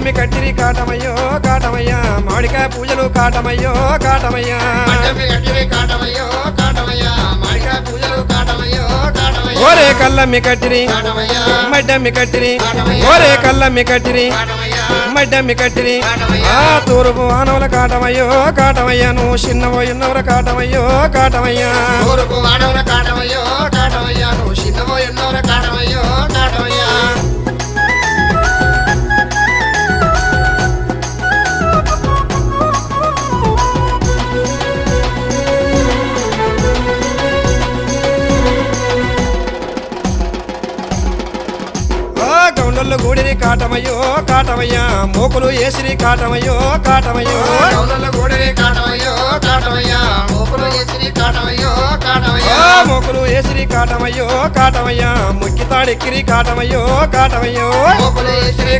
మడ్డమ్మి కట్టిరి కాటమయ్యో కాటమయ్యా మామిడికాయ పూజలు కాటమయ్యో కాటమయ్యా ఓరే కల్లమ్మి కట్టిరి మడ్డమ్మి కట్టిరి ఓరే కల్లమ్మి కట్టిరి మడ్డమ్మి కట్టిరి ఆ తూర్పు ఆనవుల కాటమయ్యో కాటమయ్యా నువ్వు చిన్నవో ఎన్నవర కాటమయ్యో కాటమయ్యా గౌండల్లో గూడిరి కాటమయ్యో కాటమయ్యా మోకులు ఏసిరి కాటమయ్యో కాటమయ్యో మోకులు ఏసిరి కాటమయ్యో కాటమయ్యా ముక్కి తాడెక్కిరి కాటమయ్యో కాటమయ్యో